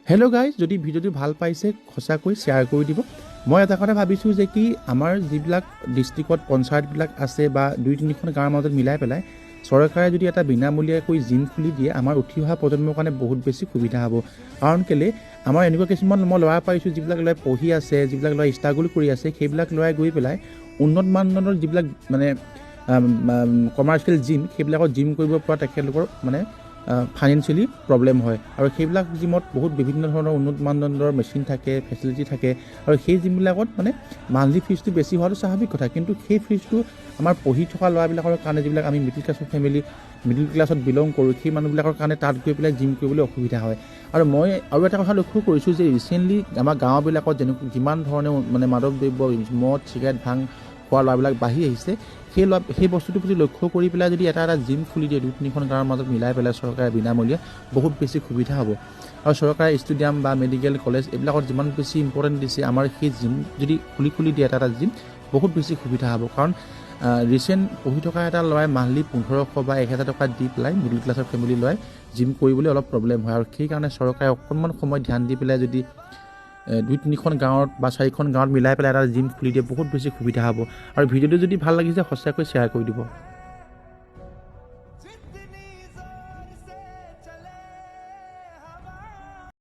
Hello' guys, যদি ভিডিঅ'টো ভাল পাইছে সঁচাকৈ শ্বেয়াৰ কৰি দিব। মই এটা কথা ভাবিছোঁ যে কি আমাৰ যিবিলাক ডিষ্ট্ৰিক্টত পঞ্চায়তবিলাক আছে বা 2-3খন গাঁৱৰ মাজত মিলাই পেলাই চৰকাৰে যদি এটা বিনামূলীয়াকৈ জিম খুলি দিয়ে আমাৰ উঠি অহা প্ৰজন্মৰ কাৰণে বহুত বেছি সুবিধা হ'ব। কাৰণ কেলে আমাৰ এনেকুৱা কিছুমান মই ল'ৰা পাইছোঁ যিবিলাক ল'ৰাই পঢ়ি আছে, যিবিলাক ল'ৰাই ষ্ট্ৰাগল কৰি আছে, সেইবিলাক ল'ৰাই গৈ পেলাই উন্নত মানদণ্ডৰ যিবিলাক মানে কমাৰ্চিয়েল জিম সেইবিলাকত জিম কৰিব পৰা তেখেতলোকৰ মানে ফাইনেন্সিয়েলি প্ৰব্লেম হয়। আৰু সেইবিলাক জিমত বহুত বিভিন্ন ধৰণৰ উন্নত মানদণ্ডৰ মেচিন থাকে, ফেচিলিটি থাকে, আৰু সেই জিমবিলাকত মানে মান্থলি ফিজটো বেছি হোৱাটো স্বাভাৱিক কথা। কিন্তু সেই ফিজটো আমাৰ পঢ়ি থকা ল'ৰাবিলাকৰ কাৰণে, যিবিলাক আমি মিডিল ক্লাছত বিলং কৰোঁ, সেই মানুহবিলাকৰ কাৰণে তাত গৈ পেলাই জিম কৰিবলৈ অসুবিধা হয়। আৰু মই আৰু এটা কথা লক্ষ্য কৰিছোঁ যে ৰিচেণ্টলি আমাৰ গাঁওবিলাকত যিমান ধৰণে মানে মাদক দ্ৰব্য, মদ, চিগাৰেট, ভাং খোৱা ল'ৰাবিলাক বাঢ়ি আহিছে, সেই বস্তুটোৰ প্ৰতি লক্ষ্য কৰি পেলাই যদি এটা জিম খুলি দিয়ে 2-3খন গাঁৱৰ মাজত মিলাই পেলাই চৰকাৰে বিনামূলীয়া, বহুত বেছি সুবিধা হ'ব। আৰু চৰকাৰে ষ্টেডিয়াম বা মেডিকেল কলেজ এইবিলাকত যিমান বেছি ইম্পৰ্টেণ্ট দিছে, আমাৰ সেই জিম যদি খুলি দিয়ে এটা জিম, বহুত বেছি সুবিধা হ'ব। কাৰণ ৰিচেণ্ট পঢ়ি থকা এটা ল'ৰাই মান্থলি 1500 বা 1000 টকা দি পেলাই মিডিল ক্লাছৰ ফেমিলি ল'ৰাই জিম কৰিবলৈ অলপ প্ৰব্লেম হয়। আৰু সেইকাৰণে চৰকাৰে অকণমান সময় ধ্যান দি পেলাই যদি 2-3খন গাঁৱত বা 4খন গাঁৱত মিলাই পেলাই এটা জিম খুলি দিয়ে, বহুত বেছি সুবিধা হ'ব। আৰু ভিডিঅ'টো যদি ভাল লাগিছে সঁচাকৈ শ্বেয়াৰ কৰি দিব।